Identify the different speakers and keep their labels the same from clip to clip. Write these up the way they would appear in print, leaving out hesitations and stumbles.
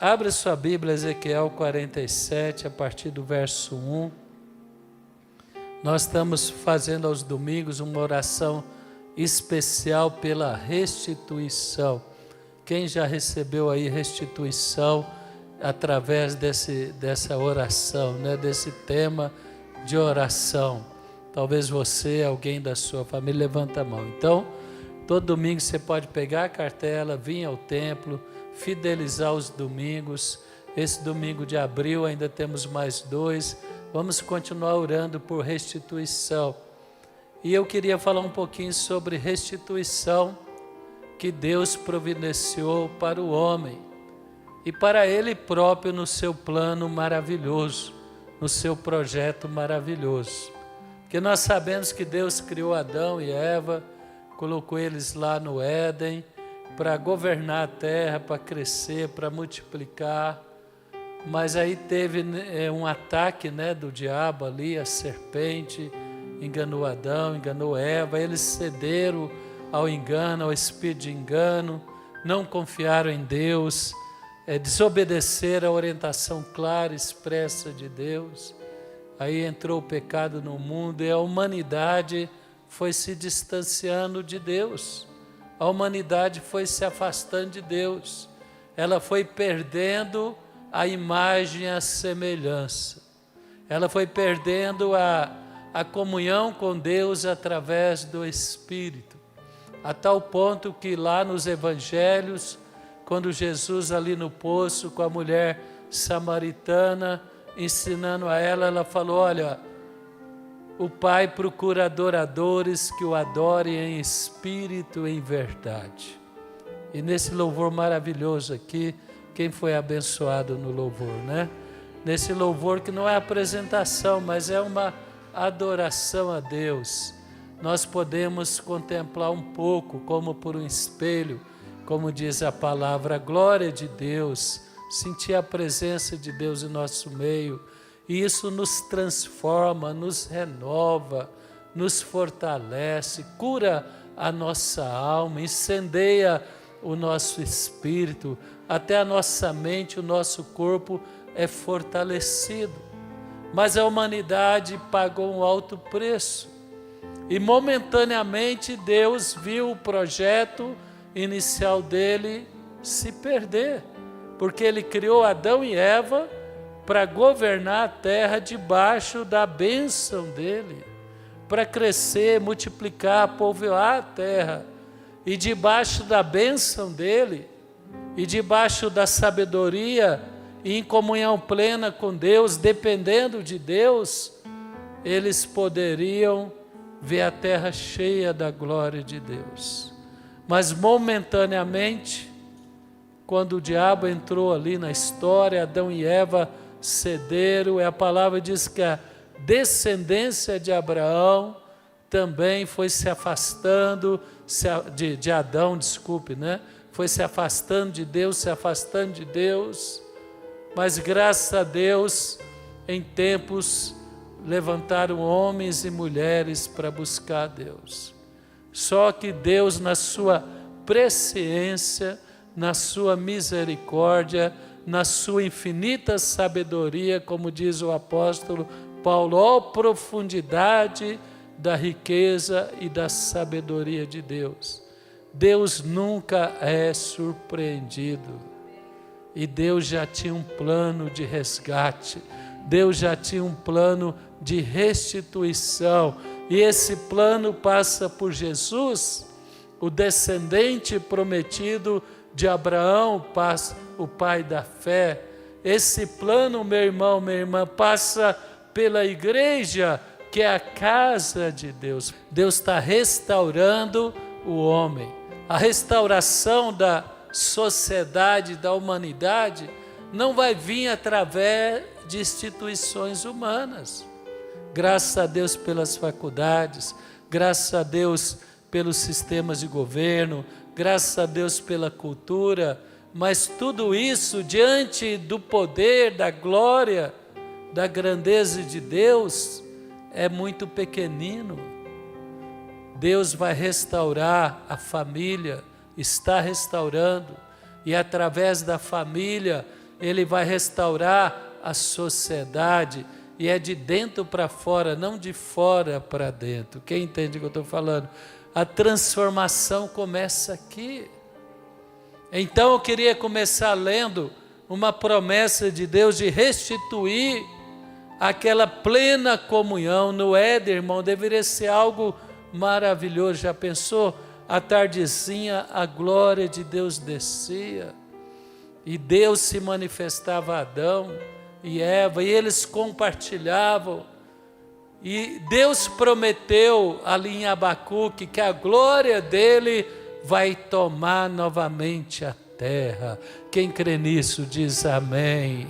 Speaker 1: Abra sua Bíblia, Ezequiel 47, a partir do verso 1. Nós estamos fazendo aos domingos uma oração especial pela restituição. Quem já recebeu aí restituição através dessa oração, né? Desse tema de oração? Talvez você, alguém da sua família, levanta a mão. Então, todo domingo você pode pegar a cartela, vir ao templo, fidelizar os domingos. Esse domingo de abril ainda temos mais 2. Vamos continuar orando por restituição. E eu queria falar um pouquinho sobre restituição que Deus providenciou para o homem e para Ele próprio no seu plano maravilhoso, no seu projeto maravilhoso. Porque nós sabemos que Deus criou Adão e Eva, colocou eles lá no Éden para governar a terra, para crescer, para multiplicar. Mas aí teve um ataque, né, do diabo ali, a serpente enganou Adão, enganou Eva. Eles cederam ao engano, ao espírito de engano, não confiaram em Deus, desobedeceram a orientação clara, expressa de Deus. Aí entrou o pecado no mundo e a humanidade foi se distanciando de Deus. A humanidade foi se afastando de Deus. Ela foi perdendo a imagem e a semelhança. Ela foi perdendo a comunhão com Deus através do Espírito. A tal ponto que lá nos evangelhos, quando Jesus ali no poço com a mulher samaritana, ensinando a ela, ela falou: olha, o Pai procura adoradores que o adorem em espírito e em verdade. E nesse louvor maravilhoso aqui, quem foi abençoado no louvor, né? Nesse louvor que não é apresentação, mas é uma adoração a Deus. Nós podemos contemplar um pouco, como por um espelho, como diz a palavra, a glória de Deus, sentir a presença de Deus em nosso meio. E isso nos transforma, nos renova, nos fortalece, cura a nossa alma, incendeia o nosso espírito, até a nossa mente, o nosso corpo é fortalecido. Mas a humanidade pagou um alto preço. E momentaneamente Deus viu o projeto inicial dele se perder. Porque ele criou Adão e Eva para governar a terra debaixo da bênção dele, para crescer, multiplicar, povoar a terra. E debaixo da bênção dele, e debaixo da sabedoria, e em comunhão plena com Deus, dependendo de Deus, eles poderiam ver a terra cheia da glória de Deus. Mas momentaneamente, quando o diabo entrou ali na história, Adão e Eva cederam, a palavra diz que a descendência de Abraão também foi se afastando, de Adão, desculpe, né? Foi se afastando de Deus, se afastando de Deus. Mas graças a Deus, em tempos, levantaram homens e mulheres para buscar a Deus. Só que Deus, na sua presciência, na sua misericórdia, na sua infinita sabedoria, como diz o apóstolo Paulo, ó profundidade da riqueza e da sabedoria de Deus. Deus nunca é surpreendido. E Deus já tinha um plano de resgate. Deus já tinha um plano de restituição. E esse plano passa por Jesus, o descendente prometido de Abraão, o pai da fé. Esse plano, meu irmão, minha irmã, passa pela igreja, que é a casa de Deus. Deus está restaurando o homem. A restauração da sociedade, da humanidade, não vai vir através de instituições humanas. Graças a Deus pelas faculdades, graças a Deus pelos sistemas de governo, graças a Deus pela cultura, mas tudo isso diante do poder, da glória, da grandeza de Deus, é muito pequenino. Deus vai restaurar a família, está restaurando, e através da família Ele vai restaurar a sociedade. E é de dentro para fora, não de fora para dentro. Quem entende o que eu estou falando? A transformação começa aqui. Então eu queria começar lendo uma promessa de Deus de restituir aquela plena comunhão. No Éden, irmão, deveria ser algo maravilhoso. Já pensou? À tardezinha a glória de Deus descia e Deus se manifestava a Adão e Eva, e eles compartilhavam, e Deus prometeu ali em Abacuque que a glória dele vai tomar novamente a terra. Quem crê nisso diz amém.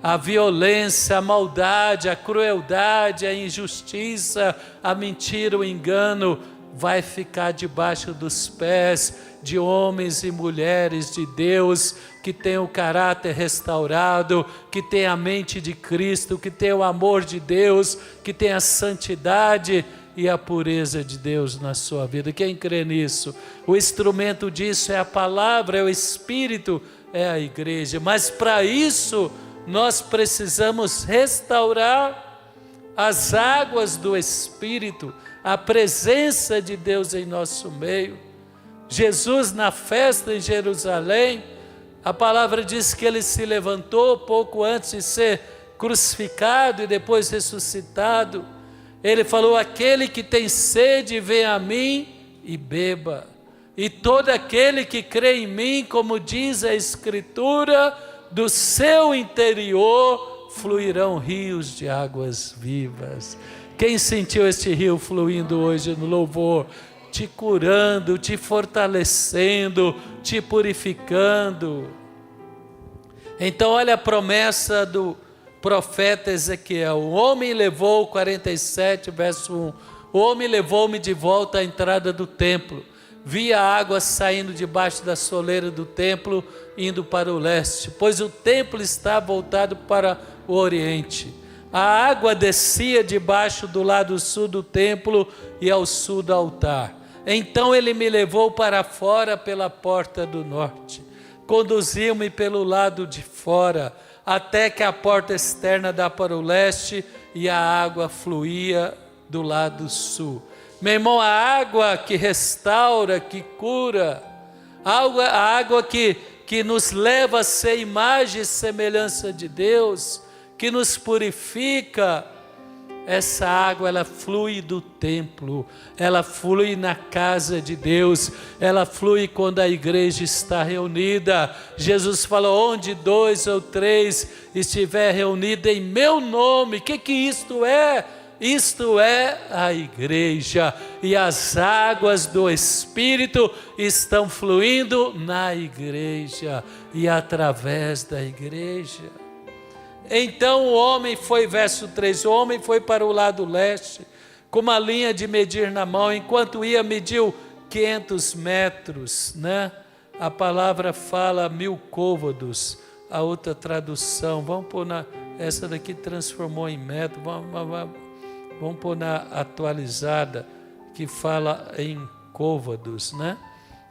Speaker 1: A violência, a maldade, a crueldade, a injustiça, a mentira, o engano vai ficar debaixo dos pés de homens e mulheres de Deus, que tem o caráter restaurado, que tem a mente de Cristo, que tem o amor de Deus, que tem a santidade e a pureza de Deus na sua vida. Quem crê nisso? O instrumento disso é a palavra, é o Espírito, é a igreja. Mas para isso nós precisamos restaurar as águas do Espírito, a presença de Deus em nosso meio. Jesus na festa em Jerusalém, a palavra diz que ele se levantou pouco antes de ser crucificado e depois ressuscitado. Ele falou: aquele que tem sede, vem a mim e beba. E todo aquele que crê em mim, como diz a Escritura, do seu interior fluirão rios de águas vivas. Quem sentiu este rio fluindo hoje no louvor? Te curando, te fortalecendo, te purificando. Então olha a promessa do profeta Ezequiel. O homem levou, 47 verso 1, o homem levou-me de volta à entrada do templo. Vi a água saindo debaixo da soleira do templo, indo para o leste, pois o templo está voltado para o oriente. A água descia debaixo do lado sul do templo e ao sul do altar. Então ele me levou para fora pela porta do norte, conduziu-me pelo lado de fora, até que a porta externa dá para o leste e a água fluía do lado sul. Meu irmão, a água que restaura, que cura, a água que nos leva a ser imagem e semelhança de Deus, que nos purifica, essa água ela flui do templo, ela flui na casa de Deus, ela flui quando a igreja está reunida. Jesus falou: onde 2 ou 3 estiver reunido em meu nome. O que isto é? Isto é a igreja, e as águas do Espírito estão fluindo na igreja e através da igreja. Então o homem foi, verso 3, o homem foi para o lado leste, com uma linha de medir na mão, enquanto ia mediu 500 metros, né? A palavra fala 1000 côvados, a outra tradução, vamos pôr essa daqui transformou em metro, vamos pôr na atualizada, que fala em côvados, né?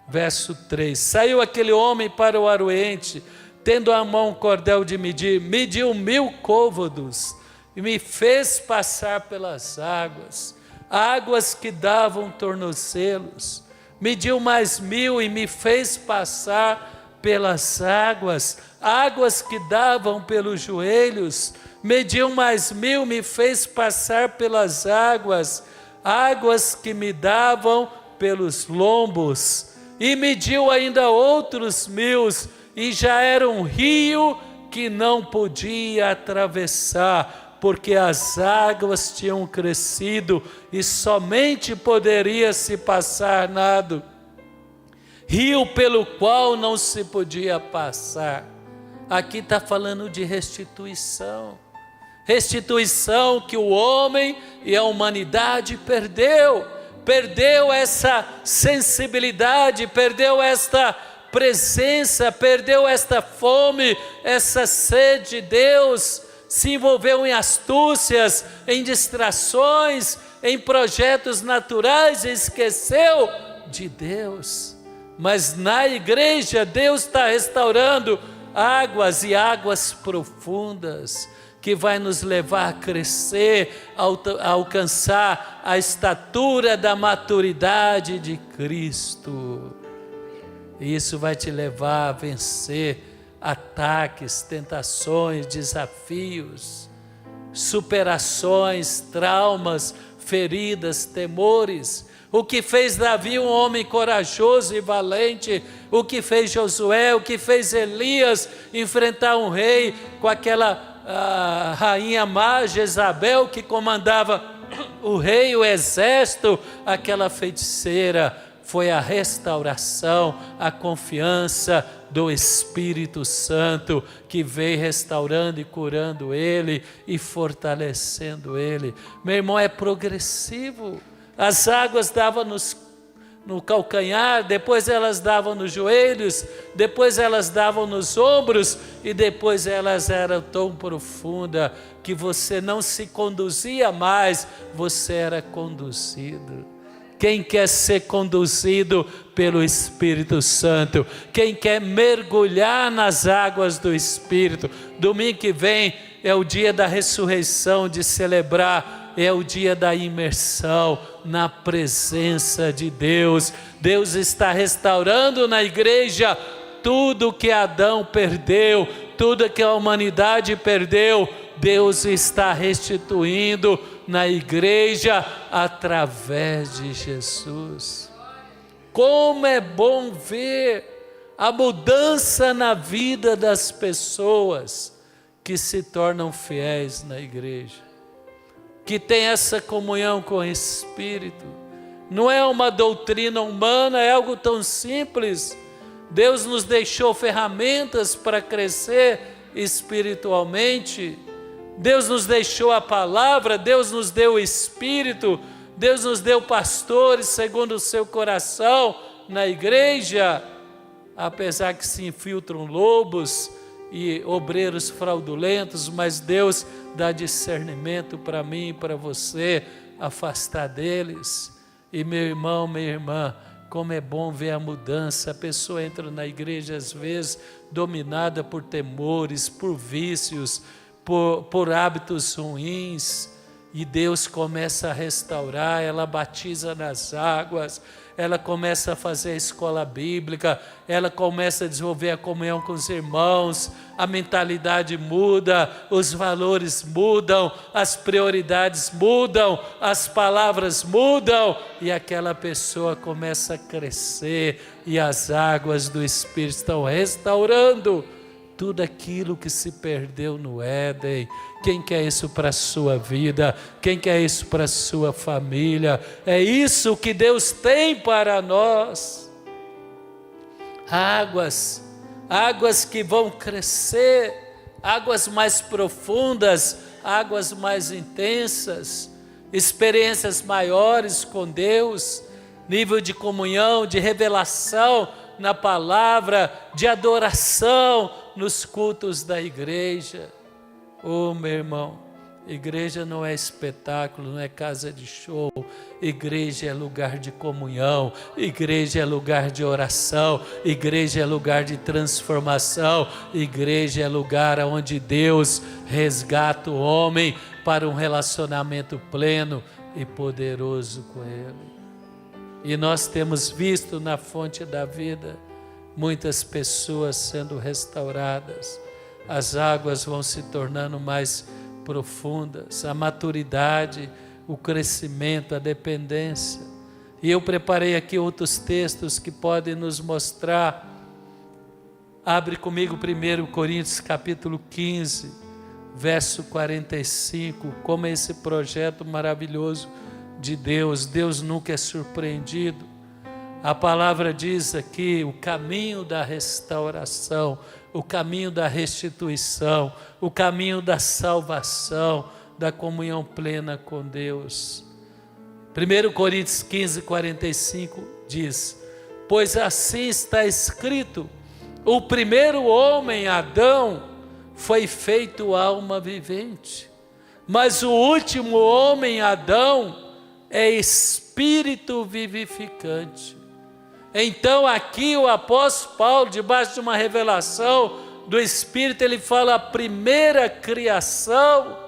Speaker 1: Verso 3, saiu aquele homem para o oriente, tendo à mão um cordel de medir, mediu 1000 côvados, e me fez passar pelas águas, águas que davam tornozelos, mediu mais 1000 e me fez passar pelas águas, águas que davam pelos joelhos, mediu mais 1000, me fez passar pelas águas, águas que me davam pelos lombos, e mediu ainda outros 1000, e já era um rio que não podia atravessar, porque as águas tinham crescido e somente poderia se passar nado. Rio pelo qual não se podia passar. Aqui está falando de restituição. Restituição que o homem e a humanidade perdeu essa sensibilidade, perdeu esta presença, perdeu esta fome, essa sede de Deus, se envolveu em astúcias, em distrações, em projetos naturais e esqueceu de Deus. Mas na igreja Deus está restaurando águas e águas profundas, que vai nos levar a crescer, a alcançar a estatura da maturidade de Cristo. E isso vai te levar a vencer ataques, tentações, desafios, superações, traumas, feridas, temores. O que fez Davi um homem corajoso e valente, o que fez Josué, o que fez Elias enfrentar um rei com aquela rainha má Jezabel que comandava o rei, o exército, aquela feiticeira, foi a restauração, a confiança do Espírito Santo que veio restaurando e curando ele e fortalecendo ele. Meu irmão, é progressivo. As águas davam no calcanhar, depois elas davam nos joelhos, depois elas davam nos ombros e depois elas eram tão profundas que você não se conduzia mais, você era conduzido. Quem quer ser conduzido pelo Espírito Santo, quem quer mergulhar nas águas do Espírito, domingo que vem é o dia da ressurreição, de celebrar, é o dia da imersão na presença de Deus. Deus está restaurando na igreja tudo que Adão perdeu, tudo que a humanidade perdeu, Deus está restituindo na igreja através de Jesus. Como é bom ver a mudança na vida das pessoas que se tornam fiéis na igreja, que tem essa comunhão com o Espírito. Não é uma doutrina humana, é algo tão simples. Deus nos deixou ferramentas para crescer espiritualmente. Deus nos deixou a palavra, Deus nos deu o Espírito, Deus nos deu pastores segundo o seu coração na igreja, apesar que se infiltram lobos e obreiros fraudulentos, mas Deus dá discernimento para mim e para você, afastar deles. E meu irmão, minha irmã, como é bom ver a mudança. A pessoa entra na igreja às vezes dominada por temores, por vícios, por hábitos ruins, e Deus começa a restaurar, ela batiza nas águas, ela começa a fazer a escola bíblica, ela começa a desenvolver a comunhão com os irmãos, a mentalidade muda, os valores mudam, as prioridades mudam, as palavras mudam, e aquela pessoa começa a crescer, e as águas do Espírito estão restaurando tudo aquilo que se perdeu no Éden. Quem quer isso para a sua vida? Quem quer isso para a sua família? É isso que Deus tem para nós. Águas que vão crescer, águas mais profundas, águas mais intensas, experiências maiores com Deus, nível de comunhão, de revelação na palavra, de adoração nos cultos da igreja. Oh, meu irmão, igreja não é espetáculo, não é casa de show. Igreja é lugar de comunhão, igreja é lugar de oração, igreja é lugar de transformação, igreja é lugar onde Deus resgata o homem para um relacionamento pleno e poderoso com Ele. E nós temos visto na fonte da vida muitas pessoas sendo restauradas, as águas vão se tornando mais profundas, a maturidade, o crescimento, a dependência. E eu preparei aqui outros textos que podem nos mostrar. Abre comigo 1 Coríntios capítulo 15, verso 45, como é esse projeto maravilhoso de Deus. Deus nunca é surpreendido. A palavra diz aqui o caminho da restauração, o caminho da restituição, o caminho da salvação, da comunhão plena com Deus. 1 Coríntios 15, 45 diz: pois assim está escrito, o primeiro homem, Adão, foi feito alma vivente, mas o último homem, Adão, é espírito vivificante. Então aqui o apóstolo Paulo, debaixo de uma revelação do Espírito, ele fala: a primeira criação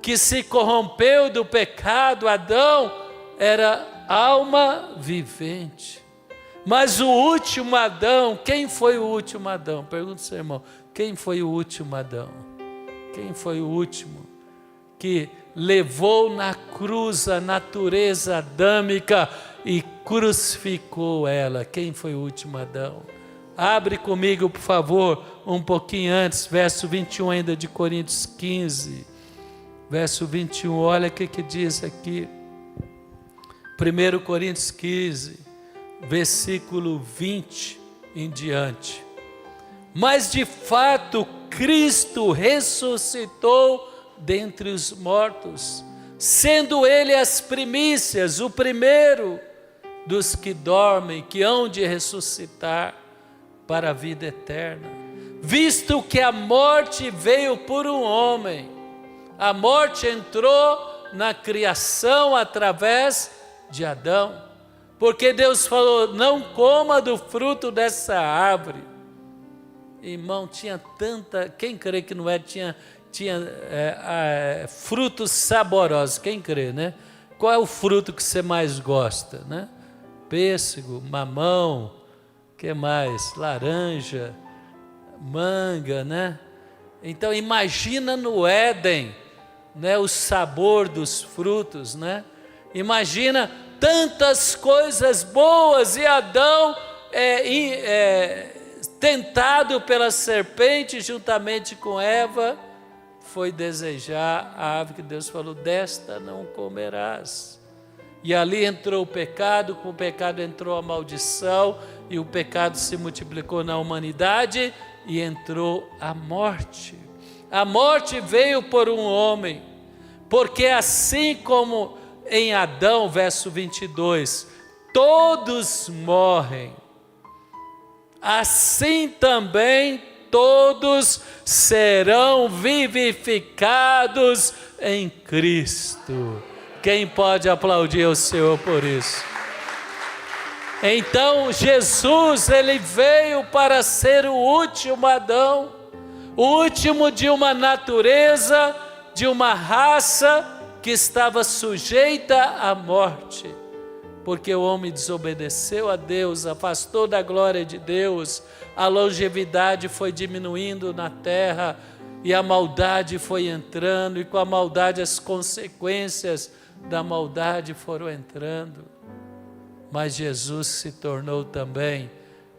Speaker 1: que se corrompeu do pecado, Adão, era alma vivente. Mas o último Adão, quem foi o último Adão? Pergunta ao seu irmão, quem foi o último Adão? Quem foi o último que levou na cruz a natureza adâmica e crucificou ela? Quem foi o último Adão? Abre comigo, por favor, um pouquinho antes, verso 21 ainda de Coríntios 15. Verso 21, olha o que diz aqui. 1 Coríntios 15, versículo 20 em diante. Mas de fato Cristo ressuscitou dentre os mortos, sendo Ele as primícias, o primeiro dos que dormem, que hão de ressuscitar para a vida eterna. Visto que a morte veio por um homem, a morte entrou na criação através de Adão, porque Deus falou: não coma do fruto dessa árvore. Irmão, tinha tanta, quem crê que não é, tinha frutos saborosos, quem crê, né? Qual é o fruto que você mais gosta, né? Pêssego, mamão, que mais? Laranja, manga, né? Então imagina no Éden, né, o sabor dos frutos, né? Imagina tantas coisas boas, e Adão tentado pela serpente juntamente com Eva, foi desejar a árvore que Deus falou: desta não comerás. E ali entrou o pecado, com o pecado entrou a maldição, e o pecado se multiplicou na humanidade, e entrou a morte. A morte veio por um homem, porque assim como em Adão, verso 22, todos morrem, assim também todos serão vivificados em Cristo. Quem pode aplaudir ao Senhor por isso? Então Jesus, ele veio para ser o último Adão, o último de uma natureza, de uma raça que estava sujeita à morte, porque o homem desobedeceu a Deus, afastou da glória de Deus, a longevidade foi diminuindo na terra, e a maldade foi entrando, e com a maldade as consequências da maldade foram entrando. Mas Jesus se tornou também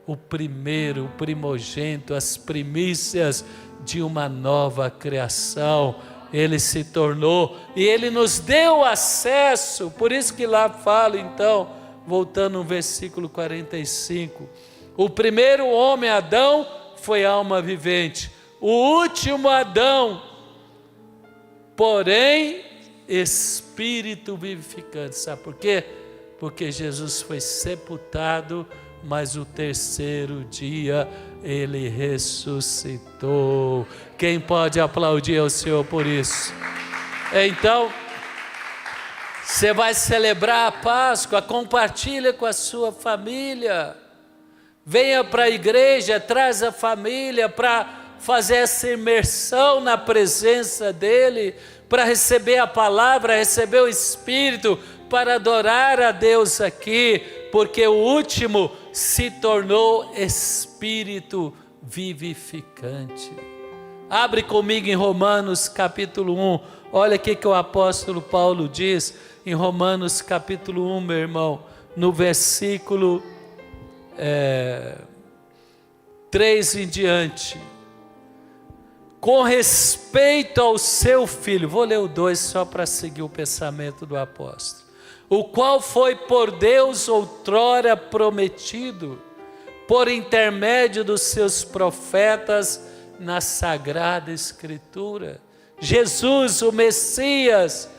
Speaker 1: o primeiro, o primogênito, as primícias de uma nova criação. Ele se tornou, e Ele nos deu acesso. Por isso que lá fala, então, voltando no versículo 45, o primeiro homem, Adão, foi alma vivente. O último Adão, porém, espírito vivificante. Sabe por quê? Porque Jesus foi sepultado, mas o terceiro dia Ele ressuscitou. Quem pode aplaudir ao Senhor por isso? Então, você vai celebrar a Páscoa, compartilha com a sua família. Venha para a igreja, traz a família para fazer essa imersão na presença dEle, para receber a palavra, receber o Espírito, para adorar a Deus aqui, porque o último se tornou Espírito vivificante. Abre comigo em Romanos capítulo 1, olha o que o apóstolo Paulo diz em Romanos capítulo 1, meu irmão, no versículo 3 em diante. Com respeito ao seu filho, vou ler o 2 só para seguir o pensamento do apóstolo, o qual foi por Deus outrora prometido, por intermédio dos seus profetas na Sagrada Escritura. Jesus, o Messias,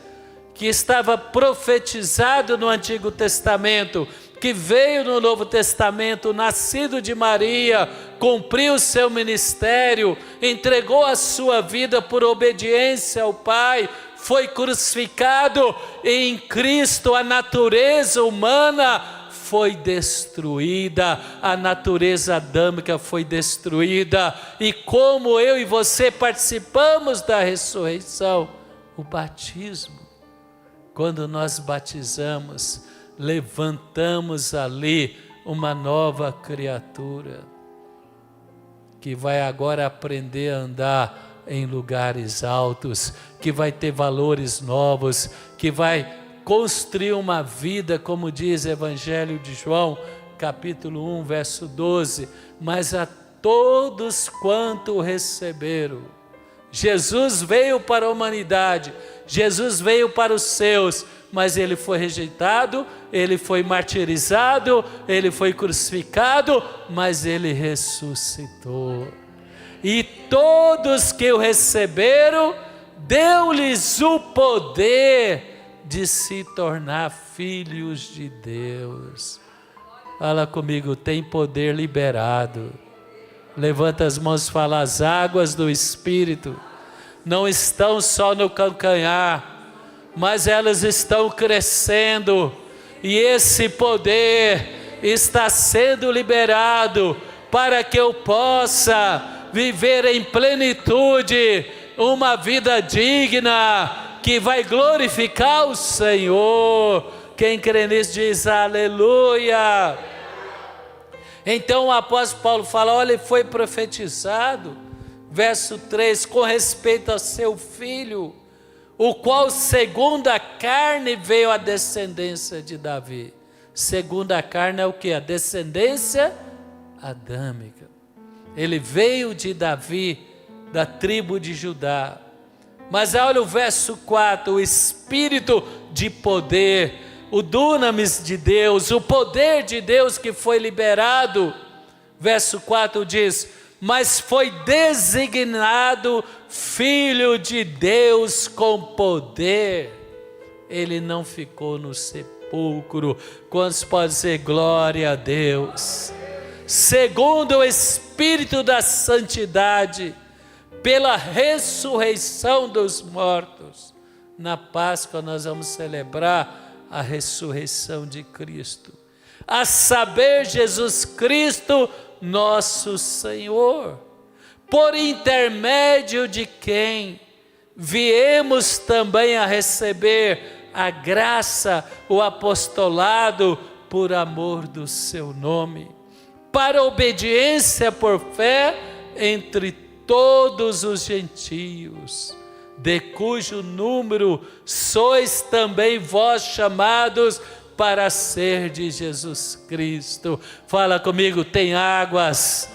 Speaker 1: que estava profetizado no Antigo Testamento, que veio no Novo Testamento, nascido de Maria, cumpriu o seu ministério, entregou a sua vida por obediência ao Pai, foi crucificado, e em Cristo a natureza humana foi destruída, a natureza adâmica foi destruída. E como eu e você participamos da ressurreição? O batismo. Quando nós batizamos, levantamos ali uma nova criatura, que vai agora aprender a andar em lugares altos, que vai ter valores novos, que vai construir uma vida, como diz o Evangelho de João, capítulo 1, verso 12, mas a todos quanto o receberam. Jesus veio para a humanidade, Jesus veio para os seus, mas ele foi rejeitado, ele foi martirizado, ele foi crucificado, mas ele ressuscitou. E todos que o receberam, deu-lhes o poder de se tornar filhos de Deus. Fala comigo, tem poder liberado. Levanta as mãos e fala, as águas do Espírito não estão só no calcanhar, mas elas estão crescendo, e esse poder está sendo liberado para que eu possa viver em plenitude uma vida digna que vai glorificar o Senhor. Quem crê nisso diz aleluia. Então o apóstolo Paulo fala, olha, foi profetizado, verso 3, com respeito a seu filho, o qual segundo a carne veio a descendência de Davi. Segundo a carne é o que? A descendência adâmica. Ele veio de Davi, da tribo de Judá. Mas olha o verso 4, o espírito de poder, o dunamis de Deus, o poder de Deus que foi liberado. Verso 4 diz, mas foi designado Filho de Deus com poder. Ele não ficou no sepulcro. Quantos podem dizer glória a Deus? Segundo o Espírito da Santidade, pela ressurreição dos mortos. Na Páscoa nós vamos celebrar a ressurreição de Cristo. A saber, Jesus Cristo, nosso Senhor, por intermédio de quem viemos também a receber a graça, o apostolado, por amor do seu nome, para obediência por fé entre todos os gentios, de cujo número sois também vós chamados para ser de Jesus Cristo. Fala comigo, tem águas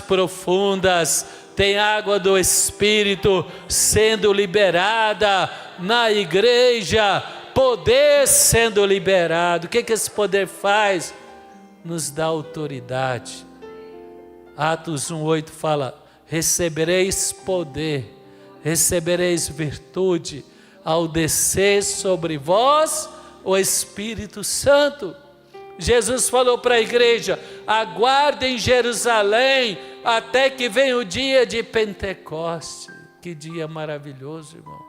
Speaker 1: profundas, tem água do Espírito sendo liberada na igreja, poder sendo liberado. O que esse poder faz? Nos dá autoridade. Atos 1:8 fala, recebereis poder, recebereis virtude, ao descer sobre vós o Espírito Santo. Jesus falou para a igreja, aguardem Jerusalém, até que venha o dia de Pentecoste. Que dia maravilhoso, irmão.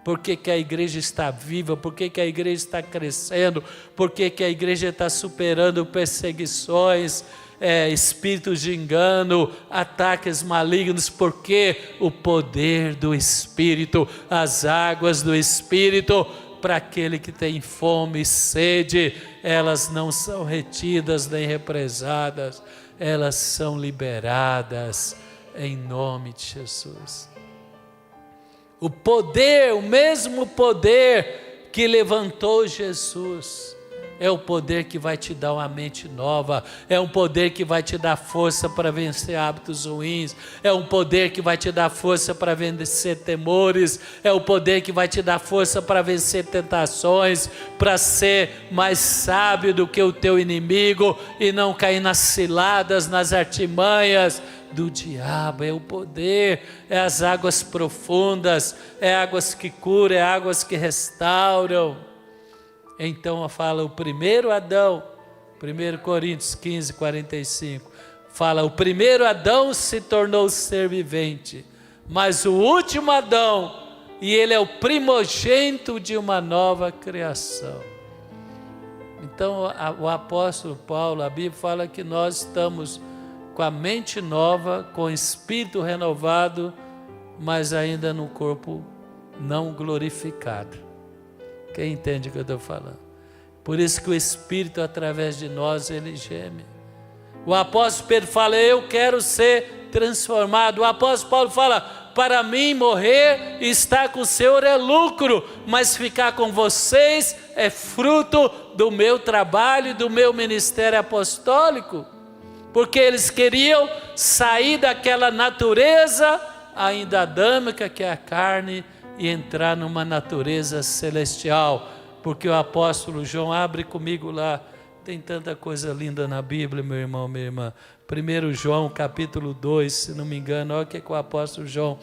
Speaker 1: Por que a igreja está viva? Por que a igreja está crescendo? Por que a igreja está superando perseguições, espíritos de engano, ataques malignos? Porque o poder do Espírito, as águas do Espírito, para aquele que tem fome e sede, elas não são retidas nem represadas, elas são liberadas em nome de Jesus. O poder, o mesmo poder que levantou Jesus, é o poder que vai te dar uma mente nova, é um poder que vai te dar força para vencer hábitos ruins, é um poder que vai te dar força para vencer temores, é o poder que vai te dar força para vencer tentações, para ser mais sábio do que o teu inimigo e não cair nas ciladas, nas artimanhas do diabo. É o poder, é as águas profundas, é águas que curam, é águas que restauram. Então fala o primeiro Adão, 1 Coríntios 15, 45, fala, o primeiro Adão se tornou ser vivente, mas o último Adão, e ele é o primogênito de uma nova criação. Então o apóstolo Paulo, a Bíblia fala que nós estamos com a mente nova, com o espírito renovado, mas ainda no corpo não glorificado. Quem entende o que eu estou falando? Por isso que o Espírito, através de nós, ele geme. O apóstolo Pedro fala, eu quero ser transformado. O apóstolo Paulo fala, para mim morrer e estar com o Senhor é lucro, mas ficar com vocês é fruto do meu trabalho e do meu ministério apostólico. Porque eles queriam sair daquela natureza ainda adâmica, que é a carne, e entrar numa natureza celestial. Porque o apóstolo João, abre comigo lá, tem tanta coisa linda na Bíblia, meu irmão, minha irmã. 1 João capítulo 2, se não me engano, olha o que o apóstolo João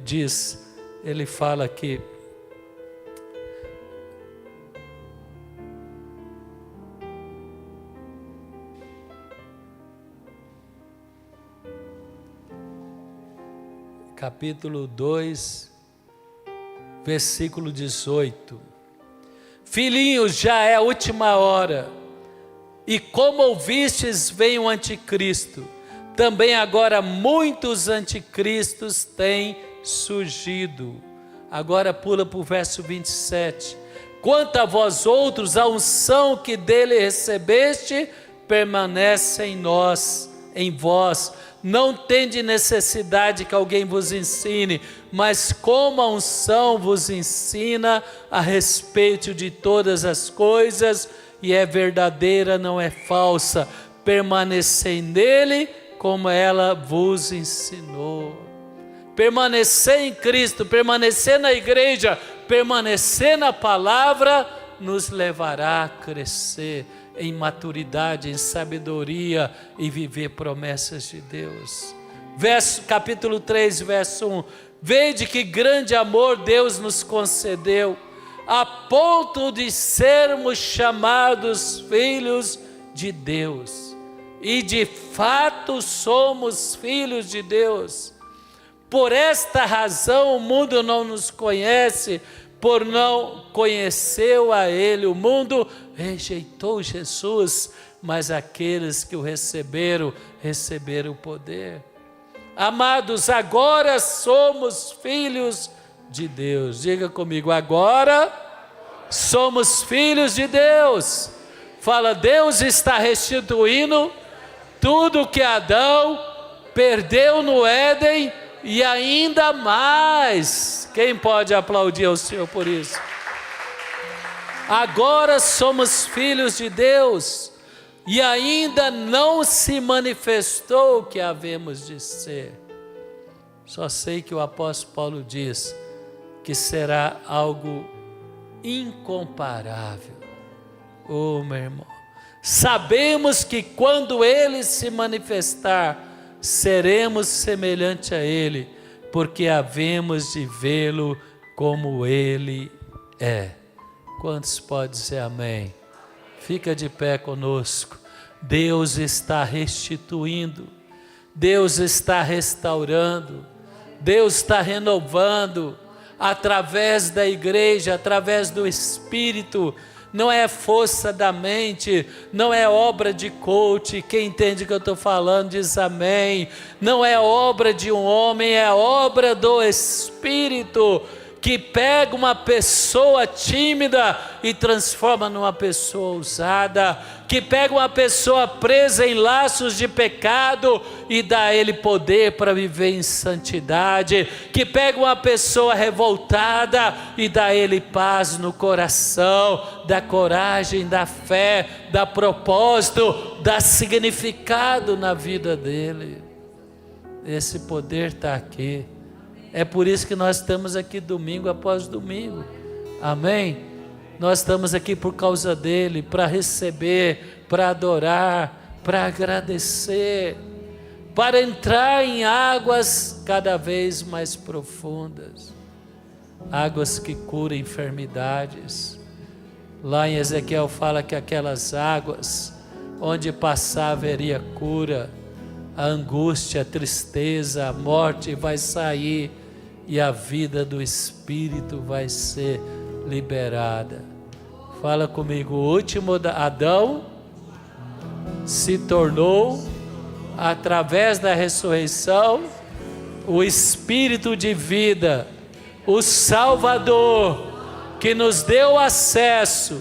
Speaker 1: diz. Ele fala aqui, capítulo 2, versículo 18. Filhinhos, já é a última hora, e como ouvistes, vem o anticristo. Também agora muitos anticristos têm surgido. Agora pula para o verso 27. Quanto a vós outros, a unção que dele recebeste, permanece em nós, em vós. Não tende necessidade que alguém vos ensine, mas como a unção vos ensina a respeito de todas as coisas, e é verdadeira, não é falsa, permanecei nele, como ela vos ensinou. Permanecer em Cristo, permanecer na igreja, permanecer na palavra, nos levará a crescer em maturidade, em sabedoria e viver promessas de Deus. Capítulo 3, verso 1. Vede que grande amor Deus nos concedeu, a ponto de sermos chamados filhos de Deus. E de fato somos filhos de Deus. Por esta razão o mundo não nos conhece, por não conheceu a Ele. O mundo rejeitou Jesus, mas aqueles que o receberam, receberam o poder. Amados, agora somos filhos de Deus. Diga comigo, agora somos filhos de Deus. Fala, Deus está restituindo tudo que Adão perdeu no Éden e ainda mais. Quem pode aplaudir ao Senhor por isso? Agora somos filhos de Deus e ainda não se manifestou o que havemos de ser. Só sei que o apóstolo Paulo diz que será algo incomparável. Oh, meu irmão, sabemos que quando Ele se manifestar, seremos semelhante a Ele, porque havemos de vê-lo como Ele é. Quantos podem dizer amém? Fica de pé conosco. Deus está restituindo, Deus está restaurando, Deus está renovando, através da igreja, através do Espírito. Não é força da mente, não é obra de coach. Quem entende o que eu estou falando diz amém. Não é obra de um homem, é obra do Espírito, que pega uma pessoa tímida e transforma numa pessoa ousada, que pega uma pessoa presa em laços de pecado e dá a ele poder para viver em santidade, que pega uma pessoa revoltada e dá a ele paz no coração, dá coragem, dá fé, dá propósito, dá significado na vida dele. Esse poder está aqui. É por isso que nós estamos aqui domingo após domingo, amém? Nós estamos aqui por causa dele, para receber, para adorar, para agradecer, para entrar em águas cada vez mais profundas, águas que curam enfermidades. Lá em Ezequiel fala que aquelas águas, onde passar haveria cura, a angústia, a tristeza, a morte vai sair, e a vida do Espírito vai ser liberada. Fala comigo. O último Adão se tornou, através da ressurreição, o Espírito de vida, o Salvador, que nos deu acesso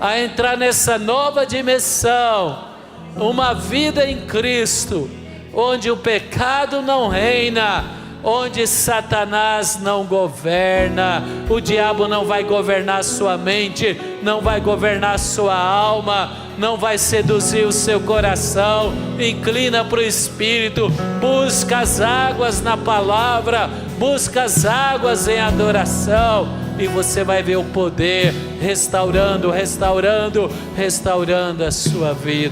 Speaker 1: a entrar nessa nova dimensão, uma vida em Cristo, onde o pecado não reina, onde Satanás não governa, o diabo não vai governar sua mente, não vai governar sua alma, não vai seduzir o seu coração. Inclina para o Espírito, busca as águas na palavra, busca as águas em adoração, e você vai ver o poder restaurando a sua vida.